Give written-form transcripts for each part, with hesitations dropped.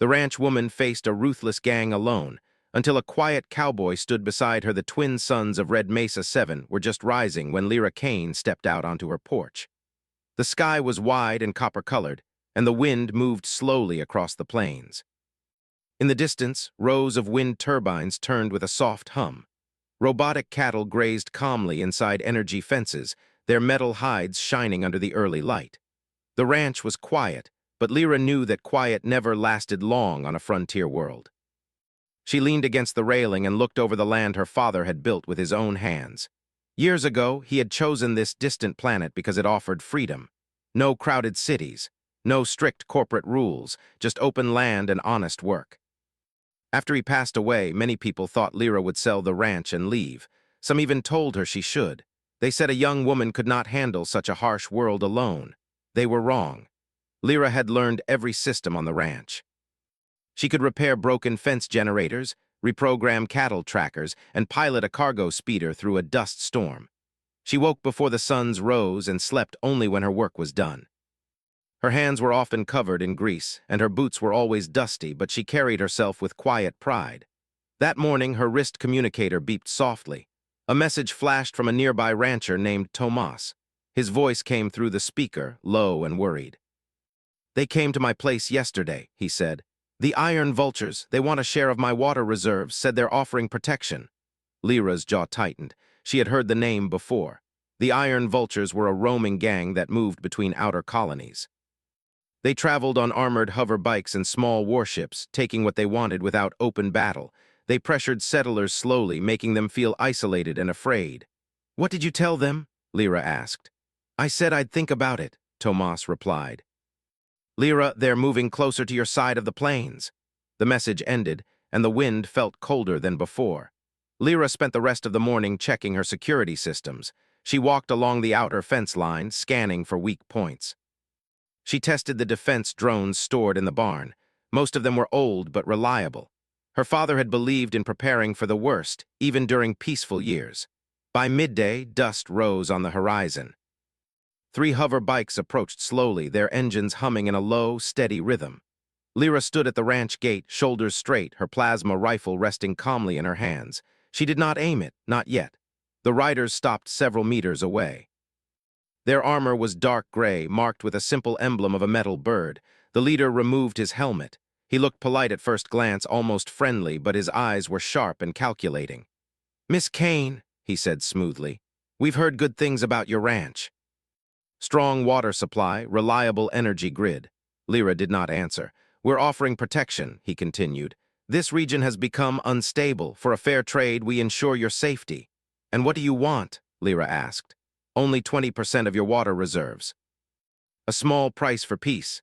The ranch woman faced a ruthless gang alone, until a quiet cowboy stood beside her. The twin suns of Red Mesa 7 were just rising when Lyra Kane stepped out onto her porch. The sky was wide and copper-colored, and the wind moved slowly across the plains. In the distance, rows of wind turbines turned with a soft hum. Robotic cattle grazed calmly inside energy fences, their metal hides shining under the early light. The ranch was quiet, but Lyra knew that quiet never lasted long on a frontier world. She leaned against the railing and looked over the land her father had built with his own hands. Years ago, he had chosen this distant planet because it offered freedom. No crowded cities, no strict corporate rules, just open land and honest work. After he passed away, many people thought Lyra would sell the ranch and leave. Some even told her she should. They said a young woman could not handle such a harsh world alone. They were wrong. Lyra had learned every system on the ranch. She could repair broken fence generators, reprogram cattle trackers, and pilot a cargo speeder through a dust storm. She woke before the suns rose and slept only when her work was done. Her hands were often covered in grease, and her boots were always dusty, but she carried herself with quiet pride. That morning, her wrist communicator beeped softly. A message flashed from a nearby rancher named Tomas. His voice came through the speaker, low and worried. "They came to my place yesterday," he said. "The Iron Vultures, they want a share of my water reserves, said they're offering protection." Lyra's jaw tightened. She had heard the name before. The Iron Vultures were a roaming gang that moved between outer colonies. They traveled on armored hover bikes and small warships, taking what they wanted without open battle. They pressured settlers slowly, making them feel isolated and afraid. "What did you tell them?" Lyra asked. "I said I'd think about it," Tomas replied. "Lyra, they're moving closer to your side of the plains." The message ended, and the wind felt colder than before. Lyra spent the rest of the morning checking her security systems. She walked along the outer fence line, scanning for weak points. She tested the defense drones stored in the barn. Most of them were old but reliable. Her father had believed in preparing for the worst, even during peaceful years. By midday, dust rose on the horizon. 3 hover bikes approached slowly, their engines humming in a low, steady rhythm. Lyra stood at the ranch gate, shoulders straight, her plasma rifle resting calmly in her hands. She did not aim it, not yet. The riders stopped several meters away. Their armor was dark gray, marked with a simple emblem of a metal bird. The leader removed his helmet. He looked polite at first glance, almost friendly, but his eyes were sharp and calculating. "Miss Kane," he said smoothly, "we've heard good things about your ranch." "Strong water supply, reliable energy grid." Lyra did not answer. "We're offering protection," he continued. "This region has become unstable. For a fair trade, we ensure your safety." "And what do you want?" Lyra asked. "Only 20% of your water reserves." "A small price for peace."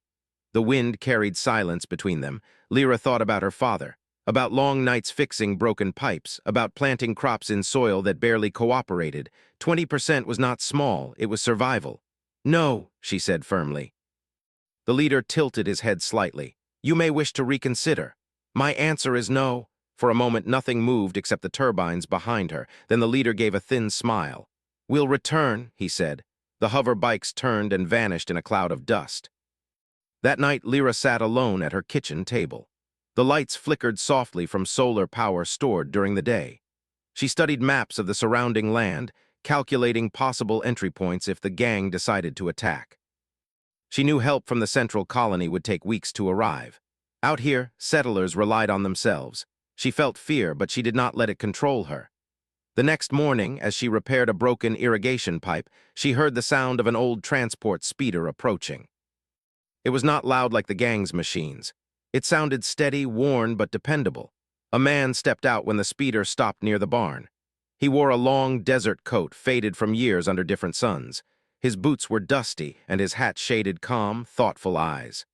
The wind carried silence between them. Lyra thought about her father, about long nights fixing broken pipes, about planting crops in soil that barely cooperated. 20% was not small, it was survival. "No," she said firmly. The leader tilted his head slightly. "You may wish to reconsider." "My answer is no." For a moment, nothing moved except the turbines behind her. Then the leader gave a thin smile. "We'll return," he said. The hover bikes turned and vanished in a cloud of dust. That night, Lyra sat alone at her kitchen table. The lights flickered softly from solar power stored during the day. She studied maps of the surrounding land, calculating possible entry points if the gang decided to attack. She knew help from the central colony would take weeks to arrive. Out here, settlers relied on themselves. She felt fear, but she did not let it control her. The next morning, as she repaired a broken irrigation pipe, she heard the sound of an old transport speeder approaching. It was not loud like the gang's machines. It sounded steady, worn, but dependable. A man stepped out when the speeder stopped near the barn. He wore a long desert coat, faded from years under different suns. His boots were dusty, and his hat shaded calm, thoughtful eyes.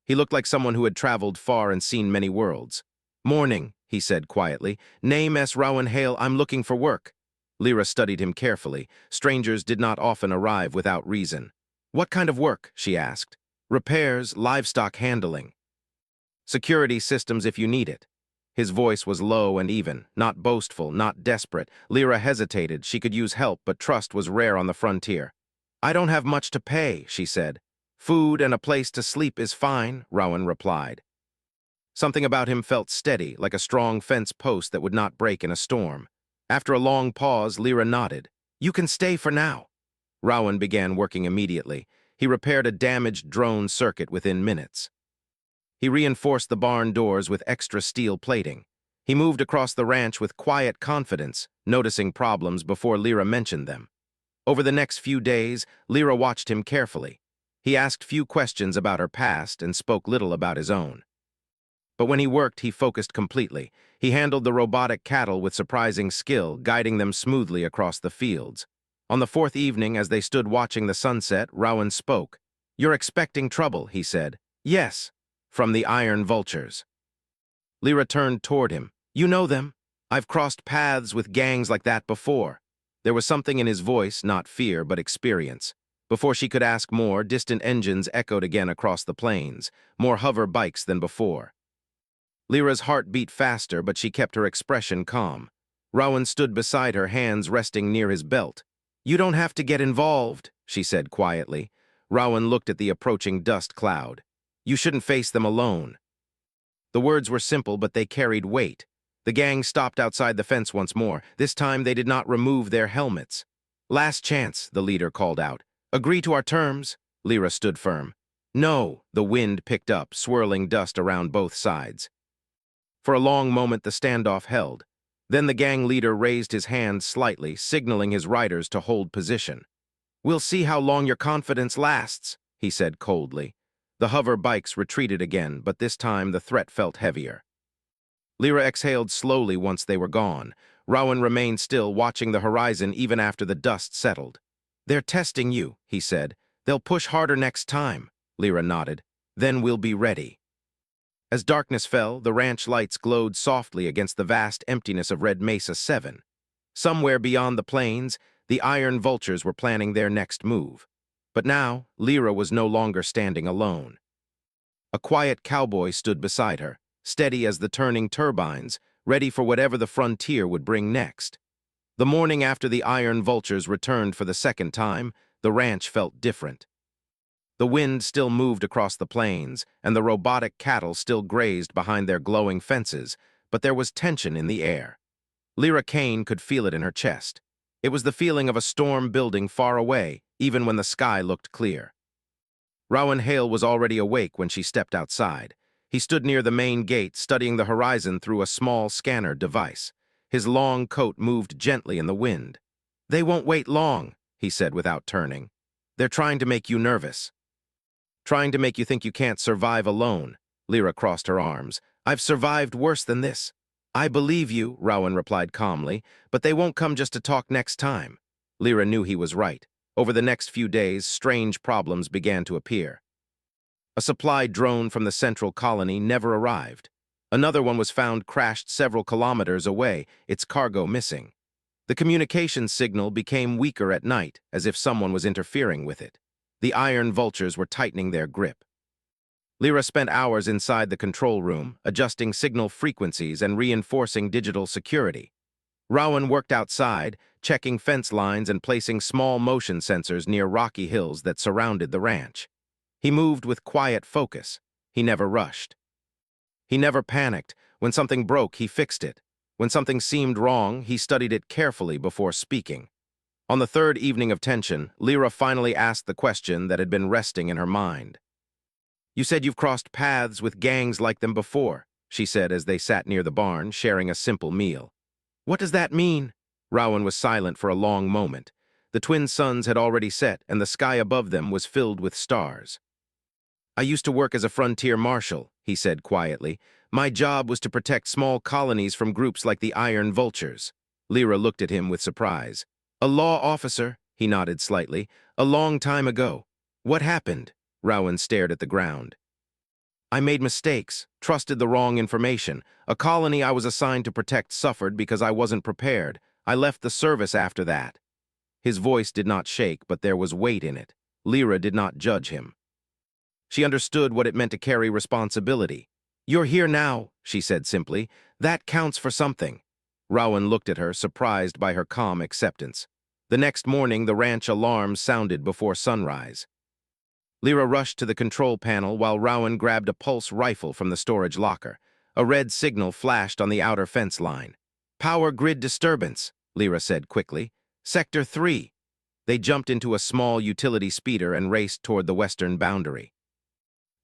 He looked like someone who had traveled far and seen many worlds. "Morning," he said quietly. "Name S. Rowan Hale, I'm looking for work." Lyra studied him carefully. Strangers did not often arrive without reason. "What kind of work?" she asked. "Repairs, livestock handling." "Security systems if you need it." His voice was low and even, not boastful, not desperate. Lyra hesitated. She could use help, but trust was rare on the frontier. "I don't have much to pay," she said. "Food and a place to sleep is fine," Rowan replied. Something about him felt steady, like a strong fence post that would not break in a storm. After a long pause, Lyra nodded. "You can stay for now." Rowan began working immediately. He repaired a damaged drone circuit within minutes. He reinforced the barn doors with extra steel plating. He moved across the ranch with quiet confidence, noticing problems before Lyra mentioned them. Over the next few days, Lyra watched him carefully. He asked few questions about her past and spoke little about his own. But when he worked, he focused completely. He handled the robotic cattle with surprising skill, guiding them smoothly across the fields. On the fourth evening, as they stood watching the sunset, Rowan spoke. "You're expecting trouble," he said. "Yes, from the iron vultures." Lyra turned toward him. "You know them? I've crossed paths with gangs like that before." There was something in his voice, not fear, but experience. Before she could ask more, distant engines echoed again across the plains, more hover bikes than before. Lyra's heart beat faster, but she kept her expression calm. Rowan stood beside her, hands resting near his belt. "You don't have to get involved," she said quietly. Rowan looked at the approaching dust cloud. "You shouldn't face them alone." The words were simple, but they carried weight. The gang stopped outside the fence once more. This time they did not remove their helmets. "Last chance," the leader called out. "Agree to our terms?" Lyra stood firm. "No." The wind picked up, swirling dust around both sides. For a long moment the standoff held. Then the gang leader raised his hand slightly, signaling his riders to hold position. "We'll see how long your confidence lasts," he said coldly. The hover bikes retreated again, but this time the threat felt heavier. Lyra exhaled slowly once they were gone. Rowan remained still, watching the horizon even after the dust settled. "They're testing you," he said. "They'll push harder next time." Lyra nodded. "Then we'll be ready." As darkness fell, the ranch lights glowed softly against the vast emptiness of Red Mesa 7. Somewhere beyond the plains, the iron vultures were planning their next move. But now, Lyra was no longer standing alone. A quiet cowboy stood beside her, steady as the turning turbines, ready for whatever the frontier would bring next. The morning after the iron vultures returned for the second time, the ranch felt different. The wind still moved across the plains, and the robotic cattle still grazed behind their glowing fences, but there was tension in the air. Lyra Kane could feel it in her chest. It was the feeling of a storm building far away, even when the sky looked clear. Rowan Hale was already awake when she stepped outside. He stood near the main gate, studying the horizon through a small scanner device. His long coat moved gently in the wind. "They won't wait long," he said without turning. "They're trying to make you nervous. Trying to make you think you can't survive alone." Lyra crossed her arms. "I've survived worse than this." "I believe you," Rowan replied calmly, "but they won't come just to talk next time." Lyra knew he was right. Over the next few days, strange problems began to appear. A supply drone from the central colony never arrived. Another one was found crashed several kilometers away, its cargo missing. The communications signal became weaker at night, as if someone was interfering with it. The iron vultures were tightening their grip. Lyra spent hours inside the control room, adjusting signal frequencies and reinforcing digital security. Rowan worked outside, checking fence lines and placing small motion sensors near rocky hills that surrounded the ranch. He moved with quiet focus. He never rushed. He never panicked. When something broke, he fixed it. When something seemed wrong, he studied it carefully before speaking. On the third evening of tension, Lyra finally asked the question that had been resting in her mind. "You said you've crossed paths with gangs like them before," she said as they sat near the barn, sharing a simple meal. "What does that mean?" Rowan was silent for a long moment. The twin suns had already set, and the sky above them was filled with stars. "I used to work as a frontier marshal," he said quietly. "My job was to protect small colonies from groups like the Iron Vultures." Lyra looked at him with surprise. "A law officer," he nodded slightly, "a long time ago." "What happened?" Rowan stared at the ground. "I made mistakes, trusted the wrong information. A colony I was assigned to protect suffered because I wasn't prepared. I left the service after that." His voice did not shake, but there was weight in it. Lyra did not judge him. She understood what it meant to carry responsibility. "You're here now," she said simply. "That counts for something." Rowan looked at her, surprised by her calm acceptance. The next morning, the ranch alarm sounded before sunrise. Lyra rushed to the control panel while Rowan grabbed a pulse rifle from the storage locker. A red signal flashed on the outer fence line. "Power grid disturbance," Lyra said quickly. "Sector 3. They jumped into a small utility speeder and raced toward the western boundary.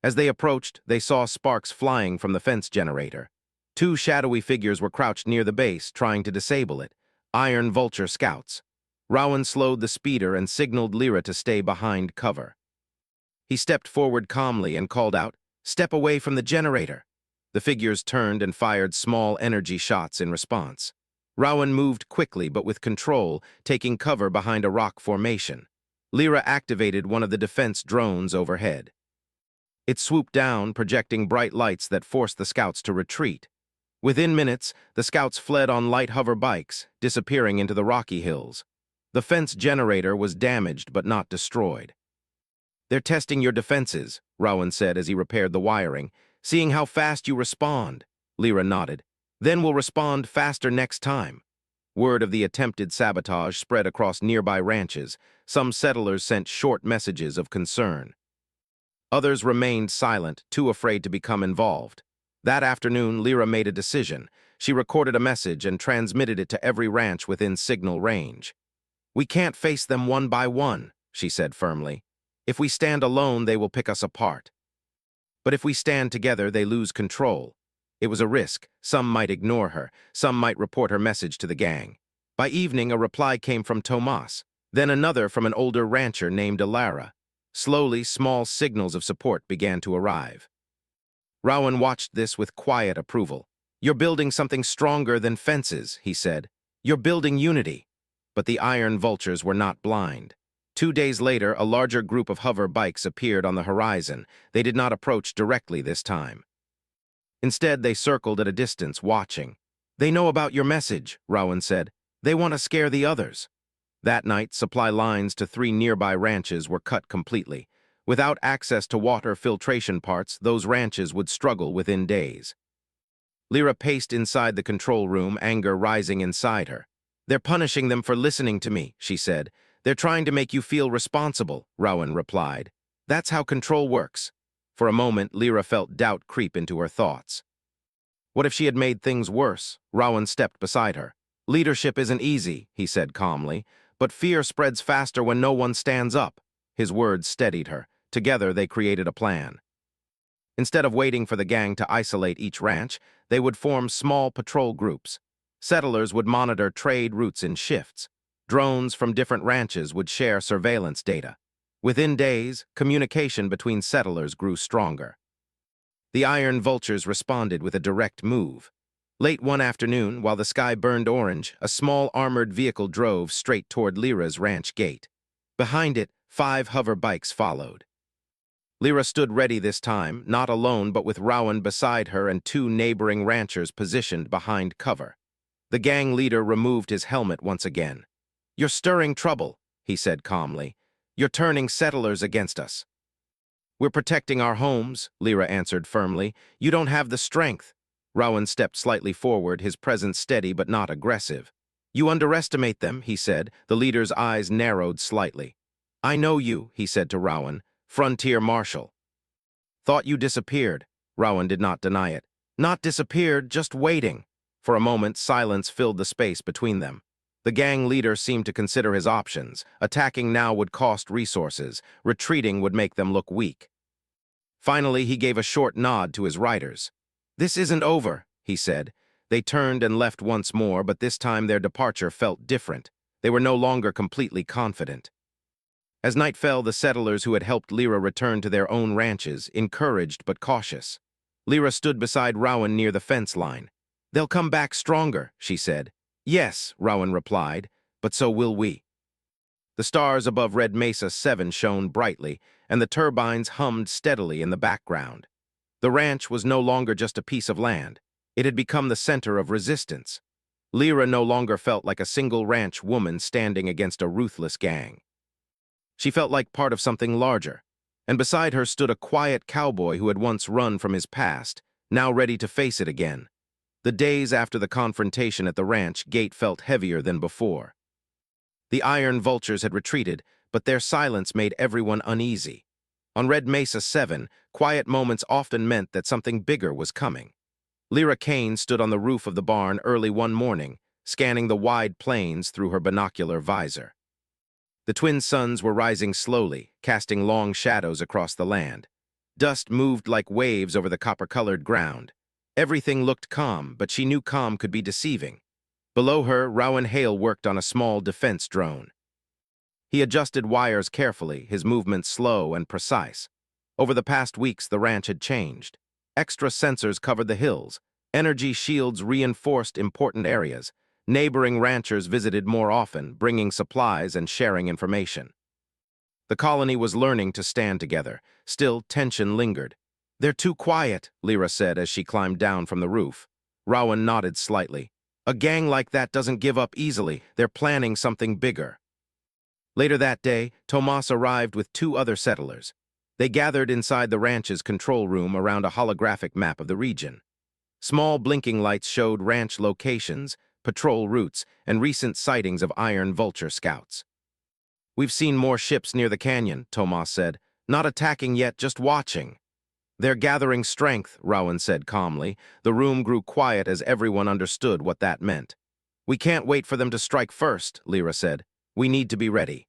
As they approached, they saw sparks flying from the fence generator. Two shadowy figures were crouched near the base, trying to disable it. Iron Vulture scouts. Rowan slowed the speeder and signaled Lyra to stay behind cover. He stepped forward calmly and called out, "Step away from the generator." The figures turned and fired small energy shots in response. Rowan moved quickly but with control, taking cover behind a rock formation. Lyra activated one of the defense drones overhead. It swooped down, projecting bright lights that forced the scouts to retreat. Within minutes, the scouts fled on light hover bikes, disappearing into the rocky hills. The fence generator was damaged but not destroyed. "They're testing your defenses," Rowan said as he repaired the wiring. "Seeing how fast you respond." Lyra nodded. "Then we'll respond faster next time." Word of the attempted sabotage spread across nearby ranches. Some settlers sent short messages of concern. Others remained silent, too afraid to become involved. That afternoon, Lyra made a decision. She recorded a message and transmitted it to every ranch within signal range. "We can't face them one by one," she said firmly. "If we stand alone, they will pick us apart. But if we stand together, they lose control." It was a risk. Some might ignore her. Some might report her message to the gang. By evening, a reply came from Tomas, then another from an older rancher named Alara. Slowly, small signals of support began to arrive. Rowan watched this with quiet approval. "You're building something stronger than fences," he said. "You're building unity." But the Iron Vultures were not blind. 2 days later, a larger group of hover bikes appeared on the horizon. They did not approach directly this time. Instead, they circled at a distance, watching. "They know about your message," Rowan said. "They want to scare the others." That night, supply lines to 3 nearby ranches were cut completely. Without access to water filtration parts, those ranches would struggle within days. Lyra paced inside the control room, anger rising inside her. "They're punishing them for listening to me," she said. "They're trying to make you feel responsible," Rowan replied. "That's how control works." For a moment, Lyra felt doubt creep into her thoughts. What if she had made things worse? Rowan stepped beside her. "Leadership isn't easy," he said calmly, "but fear spreads faster when no one stands up." His words steadied her. Together, they created a plan. Instead of waiting for the gang to isolate each ranch, they would form small patrol groups. Settlers would monitor trade routes in shifts. Drones from different ranches would share surveillance data. Within days, communication between settlers grew stronger. The Iron Vultures responded with a direct move. Late one afternoon, while the sky burned orange, a small armored vehicle drove straight toward Lyra's ranch gate. Behind it, 5 hover bikes followed. Lyra stood ready this time, not alone but with Rowan beside her and 2 neighboring ranchers positioned behind cover. The gang leader removed his helmet once again. "You're stirring trouble," he said calmly. "You're turning settlers against us." "We're protecting our homes," Lyra answered firmly. "You don't have the strength." Rowan stepped slightly forward, his presence steady but not aggressive. "You underestimate them," he said. The leader's eyes narrowed slightly. "I know you," he said to Rowan. "Frontier Marshal." "Thought you disappeared." Rowan did not deny it. "Not disappeared, just waiting." For a moment, silence filled the space between them. The gang leader seemed to consider his options. Attacking now would cost resources. Retreating would make them look weak. Finally, he gave a short nod to his riders. "This isn't over," he said. They turned and left once more, but this time their departure felt different. They were no longer completely confident. As night fell, the settlers who had helped Lyra return to their own ranches, encouraged but cautious. Lyra stood beside Rowan near the fence line. "They'll come back stronger," she said. "Yes," Rowan replied, "but so will we." The stars above Red Mesa 7 shone brightly, and the turbines hummed steadily in the background. The ranch was no longer just a piece of land. It had become the center of resistance. Lyra no longer felt like a single ranch woman standing against a ruthless gang. She felt like part of something larger, and beside her stood a quiet cowboy who had once run from his past, now ready to face it again. The days after the confrontation at the ranch gate felt heavier than before. The Iron Vultures had retreated, but their silence made everyone uneasy. On Red Mesa 7, quiet moments often meant that something bigger was coming. Lyra Kane stood on the roof of the barn early one morning, scanning the wide plains through her binocular visor. The twin suns were rising slowly, casting long shadows across the land. Dust moved like waves over the copper-colored ground. Everything looked calm, but she knew calm could be deceiving. Below her, Rowan Hale worked on a small defense drone. He adjusted wires carefully, his movements slow and precise. Over the past weeks, the ranch had changed. Extra sensors covered the hills. Energy shields reinforced important areas. Neighboring ranchers visited more often, bringing supplies and sharing information. The colony was learning to stand together. Still, tension lingered. "They're too quiet," Lyra said as she climbed down from the roof. Rowan nodded slightly. "A gang like that doesn't give up easily. They're planning something bigger." Later that day, Tomas arrived with two other settlers. They gathered inside the ranch's control room around a holographic map of the region. Small blinking lights showed ranch locations, patrol routes, and recent sightings of Iron Vulture scouts. "We've seen more ships near the canyon," Tomas said. "Not attacking yet, just watching." "They're gathering strength," Rowan said calmly. The room grew quiet as everyone understood what that meant. "We can't wait for them to strike first," Lyra said. "We need to be ready."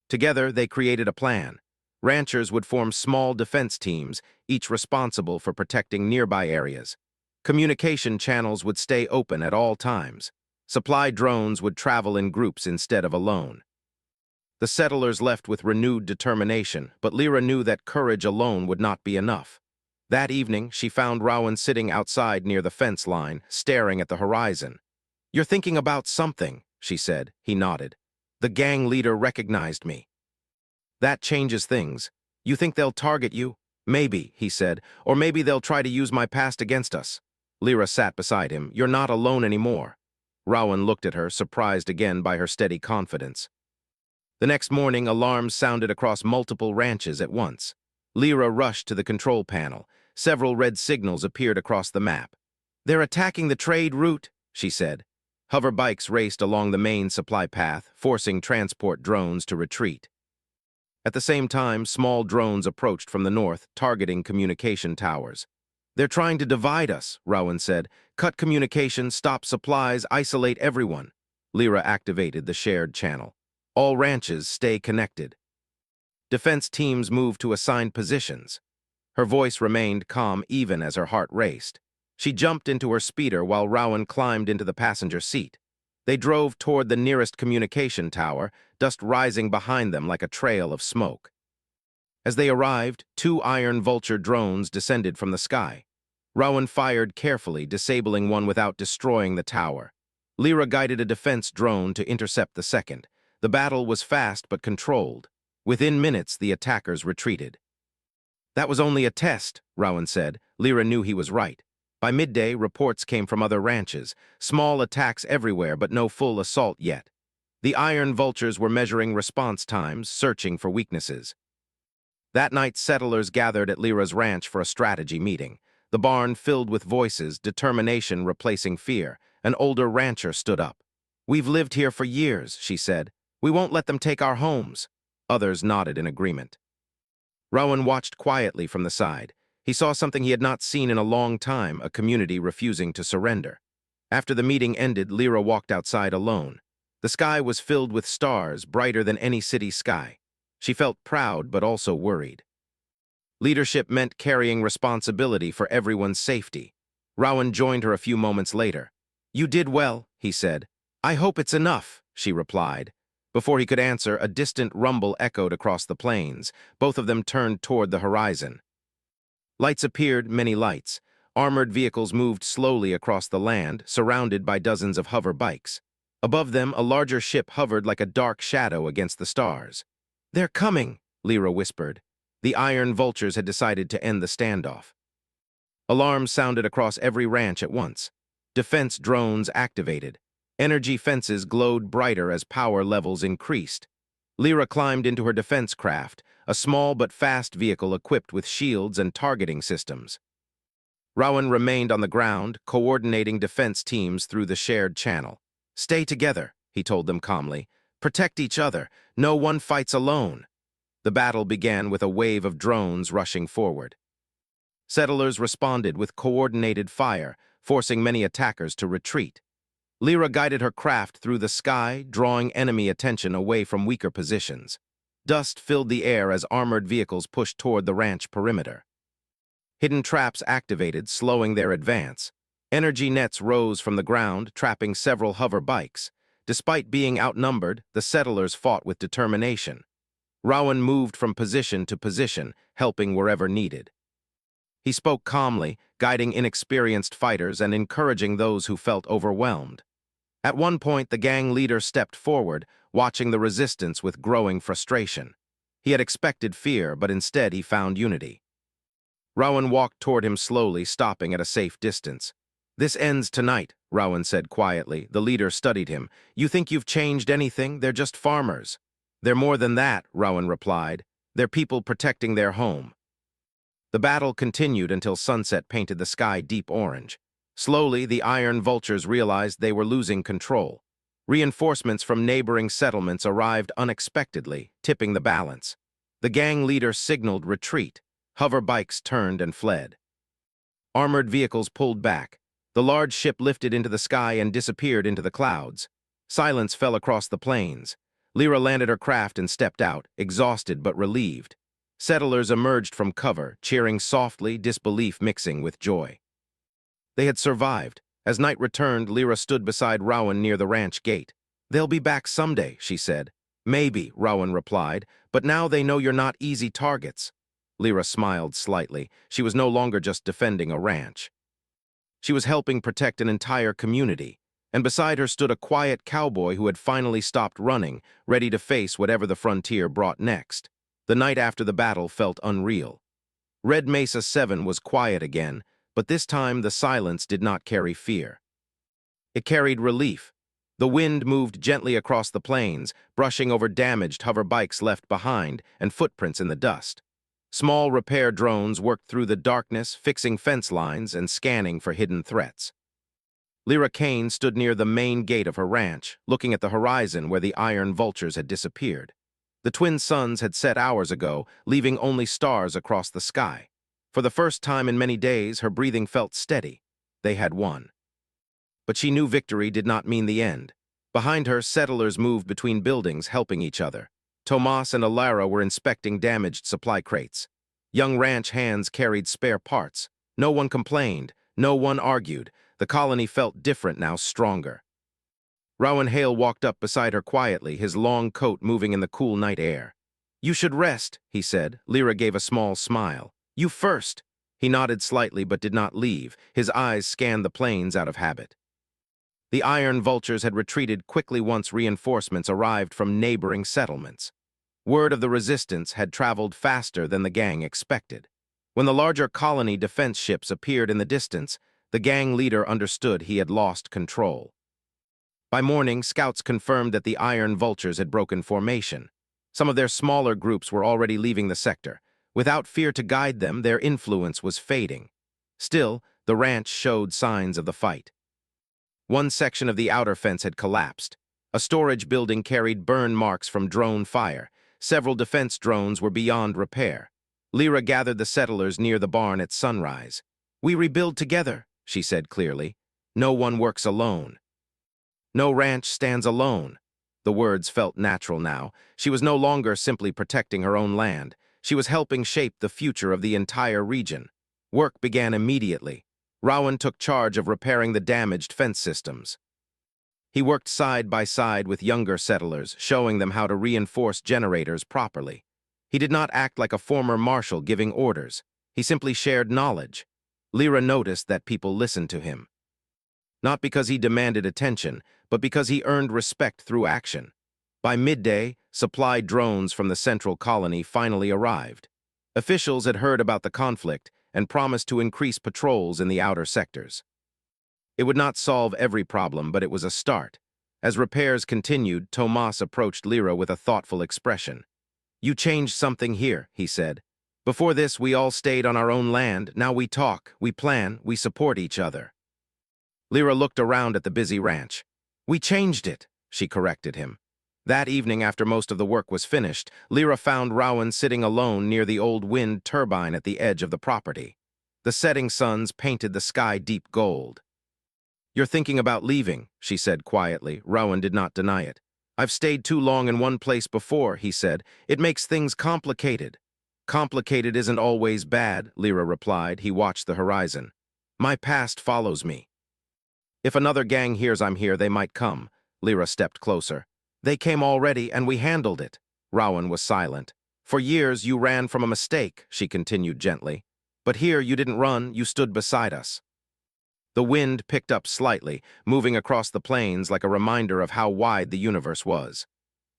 Together, they created a plan. Ranchers would form small defense teams, each responsible for protecting nearby areas. Communication channels would stay open at all times. Supply drones would travel in groups instead of alone. The settlers left with renewed determination, but Lyra knew that courage alone would not be enough. That evening, she found Rowan sitting outside near the fence line, staring at the horizon. "You're thinking about something," she said. He nodded. "The gang leader recognized me." "That changes things. You think they'll target you?" "Maybe," he said, "or maybe they'll try to use my past against us." Lyra sat beside him. "You're not alone anymore." Rowan looked at her, surprised again by her steady confidence. The next morning, alarms sounded across multiple ranches at once. Lyra rushed to the control panel. Several red signals appeared across the map. "They're attacking the trade route," she said. Hover bikes raced along the main supply path, forcing transport drones to retreat. At the same time, small drones approached from the north, targeting communication towers. "They're trying to divide us," Rowan said. "Cut communication, stop supplies, isolate everyone." Lyra activated the shared channel. "All ranches stay connected." Defense teams moved to assigned positions. Her voice remained calm even as her heart raced. She jumped into her speeder while Rowan climbed into the passenger seat. They drove toward the nearest communication tower, dust rising behind them like a trail of smoke. As they arrived, two Iron Vulture drones descended from the sky. Rowan fired carefully, disabling one without destroying the tower. Lyra guided a defense drone to intercept the second. The battle was fast but controlled. Within minutes, the attackers retreated. "That was only a test," Rowan said. Lyra knew he was right. By midday, reports came from other ranches. Small attacks everywhere, but no full assault yet. The Iron Vultures were measuring response times, searching for weaknesses. That night, settlers gathered at Lyra's ranch for a strategy meeting. The barn filled with voices, determination replacing fear. An older rancher stood up. "We've lived here for years," she said. "We won't let them take our homes." Others nodded in agreement. Rowan watched quietly from the side. He saw something he had not seen in a long time, a community refusing to surrender. After the meeting ended, Lyra walked outside alone. The sky was filled with stars, brighter than any city sky. She felt proud, but also worried. Leadership meant carrying responsibility for everyone's safety. Rowan joined her a few moments later. "You did well," he said. "I hope it's enough," she replied. Before he could answer, a distant rumble echoed across the plains. Both of them turned toward the horizon. Lights appeared, many lights. Armored vehicles moved slowly across the land, surrounded by dozens of hover bikes. Above them, a larger ship hovered like a dark shadow against the stars. "They're coming," Lyra whispered. The Iron Vultures had decided to end the standoff. Alarms sounded across every ranch at once. Defense drones activated. Energy fences glowed brighter as power levels increased. Lyra climbed into her defense craft, a small but fast vehicle equipped with shields and targeting systems. Rowan remained on the ground, coordinating defense teams through the shared channel. "Stay together," he told them calmly. "Protect each other. No one fights alone." The battle began with a wave of drones rushing forward. Settlers responded with coordinated fire, forcing many attackers to retreat. Lyra guided her craft through the sky, drawing enemy attention away from weaker positions. Dust filled the air as armored vehicles pushed toward the ranch perimeter. Hidden traps activated, slowing their advance. Energy nets rose from the ground, trapping several hover bikes. Despite being outnumbered, the settlers fought with determination. Rowan moved from position to position, helping wherever needed. He spoke calmly, guiding inexperienced fighters and encouraging those who felt overwhelmed. At one point, the gang leader stepped forward, watching the resistance with growing frustration. He had expected fear, but instead he found unity. Rowan walked toward him slowly, stopping at a safe distance. "This ends tonight," Rowan said quietly. The leader studied him. "You think you've changed anything? They're just farmers." "They're more than that," Rowan replied. "They're people protecting their home." The battle continued until sunset painted the sky deep orange. Slowly, the iron vultures realized they were losing control. Reinforcements from neighboring settlements arrived unexpectedly, tipping the balance. The gang leader signaled retreat. Hover bikes turned and fled. Armored vehicles pulled back. The large ship lifted into the sky and disappeared into the clouds. Silence fell across the plains. Lyra landed her craft and stepped out, exhausted but relieved. Settlers emerged from cover, cheering softly, disbelief mixing with joy. They had survived. As night returned, Lyra stood beside Rowan near the ranch gate. "They'll be back someday," she said. "Maybe," Rowan replied, "but now they know you're not easy targets." Lyra smiled slightly. She was no longer just defending a ranch. She was helping protect an entire community. And beside her stood a quiet cowboy who had finally stopped running, ready to face whatever the frontier brought next. The night after the battle felt unreal. Red Mesa 7 was quiet again, but this time the silence did not carry fear. It carried relief. The wind moved gently across the plains, brushing over damaged hover bikes left behind and footprints in the dust. Small repair drones worked through the darkness, fixing fence lines and scanning for hidden threats. Lyra Kane stood near the main gate of her ranch, looking at the horizon where the iron vultures had disappeared. The twin suns had set hours ago, leaving only stars across the sky. For the first time in many days, her breathing felt steady. They had won. But she knew victory did not mean the end. Behind her, settlers moved between buildings, helping each other. Tomas and Alara were inspecting damaged supply crates. Young ranch hands carried spare parts. No one complained. No one argued. The colony felt different now, stronger. Rowan Hale walked up beside her quietly, his long coat moving in the cool night air. "You should rest," he said. Lyra gave a small smile. "You first." He nodded slightly but did not leave. His eyes scanned the plains out of habit. The iron vultures had retreated quickly once reinforcements arrived from neighboring settlements. Word of the resistance had traveled faster than the gang expected. When the larger colony defense ships appeared in the distance, the gang leader understood he had lost control. By morning, scouts confirmed that the iron vultures had broken formation. Some of their smaller groups were already leaving the sector. Without fear to guide them, their influence was fading. Still, the ranch showed signs of the fight. One section of the outer fence had collapsed. A storage building carried burn marks from drone fire. Several defense drones were beyond repair. Lyra gathered the settlers near the barn at sunrise. "We rebuild together," she said clearly. "No one works alone. No ranch stands alone." The words felt natural now. She was no longer simply protecting her own land. She was helping shape the future of the entire region. Work began immediately. Rowan took charge of repairing the damaged fence systems. He worked side by side with younger settlers, showing them how to reinforce generators properly. He did not act like a former marshal giving orders. He simply shared knowledge. Lyra noticed that people listened to him. Not because he demanded attention, but because he earned respect through action. By midday, supply drones from the central colony finally arrived. Officials had heard about the conflict and promised to increase patrols in the outer sectors. It would not solve every problem, but it was a start. As repairs continued, Tomas approached Lyra with a thoughtful expression. "You changed something here," he said. "Before this, we all stayed on our own land. Now we talk, we plan, we support each other." Lyra looked around at the busy ranch. "We changed it," she corrected him. That evening, after most of the work was finished, Lyra found Rowan sitting alone near the old wind turbine at the edge of the property. The setting suns painted the sky deep gold. "You're thinking about leaving," she said quietly. Rowan did not deny it. "I've stayed too long in one place before," he said. "It makes things complicated." "Complicated isn't always bad," Lyra replied. He watched the horizon. "My past follows me. If another gang hears I'm here, they might come." Lyra stepped closer. "They came already, and we handled it." Rowan was silent. "For years you ran from a mistake," she continued gently. "But here you didn't run, you stood beside us." The wind picked up slightly, moving across the plains like a reminder of how wide the universe was.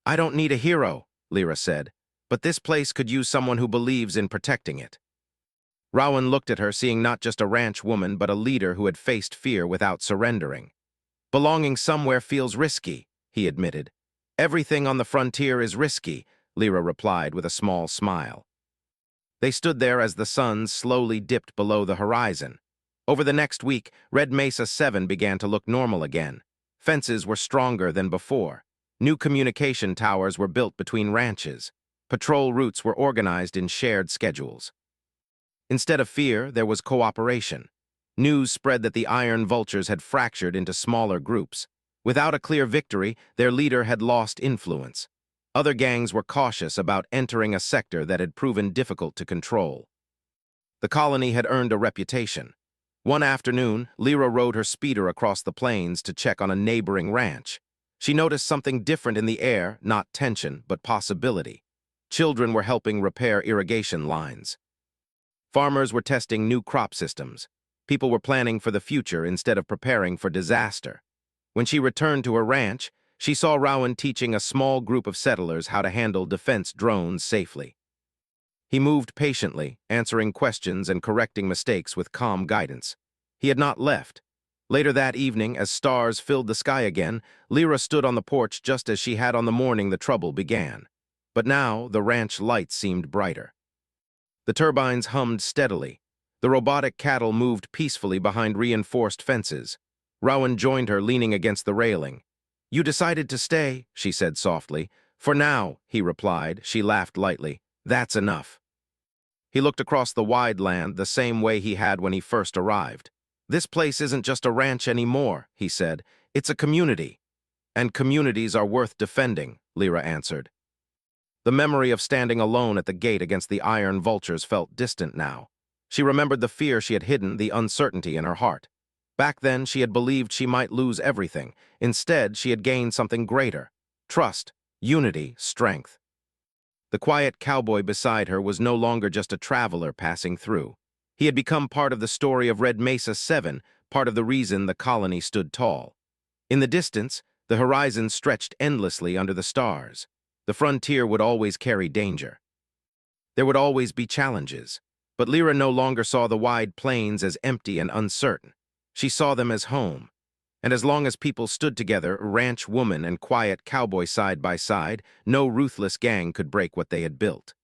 "I don't need a hero," Lyra said, "but this place could use someone who believes in protecting it." Rowan looked at her, seeing not just a ranch woman, but a leader who had faced fear without surrendering. "Belonging somewhere feels risky," he admitted. "Everything on the frontier is risky," Lyra replied with a small smile. They stood there as the sun slowly dipped below the horizon. Over the next week, Red Mesa 7 began to look normal again. Fences were stronger than before. New communication towers were built between ranches. Patrol routes were organized in shared schedules. Instead of fear, there was cooperation. News spread that the Iron Vultures had fractured into smaller groups. Without a clear victory, their leader had lost influence. Other gangs were cautious about entering a sector that had proven difficult to control. The colony had earned a reputation. One afternoon, Lyra rode her speeder across the plains to check on a neighboring ranch. She noticed something different in the air, not tension, but possibility. Children were helping repair irrigation lines. Farmers were testing new crop systems. People were planning for the future instead of preparing for disaster. When she returned to her ranch, she saw Rowan teaching a small group of settlers how to handle defense drones safely. He moved patiently, answering questions and correcting mistakes with calm guidance. He had not left. Later that evening, as stars filled the sky again, Lyra stood on the porch just as she had on the morning the trouble began. But now, the ranch lights seemed brighter. The turbines hummed steadily. The robotic cattle moved peacefully behind reinforced fences. Rowan joined her, leaning against the railing. "You decided to stay," she said softly. "For now," he replied. She laughed lightly. "That's enough." He looked across the wide land the same way he had when he first arrived. "This place isn't just a ranch anymore," he said. "It's a community." "And communities are worth defending," Lyra answered. The memory of standing alone at the gate against the Iron Vultures felt distant now. She remembered the fear she had hidden, the uncertainty in her heart. Back then, she had believed she might lose everything. Instead, she had gained something greater: trust, unity, strength. The quiet cowboy beside her was no longer just a traveler passing through. He had become part of the story of Red Mesa 7, part of the reason the colony stood tall. In the distance, the horizon stretched endlessly under the stars. The frontier would always carry danger. There would always be challenges. But Lyra no longer saw the wide plains as empty and uncertain. She saw them as home. And as long as people stood together, ranch woman and quiet cowboy side by side, no ruthless gang could break what they had built.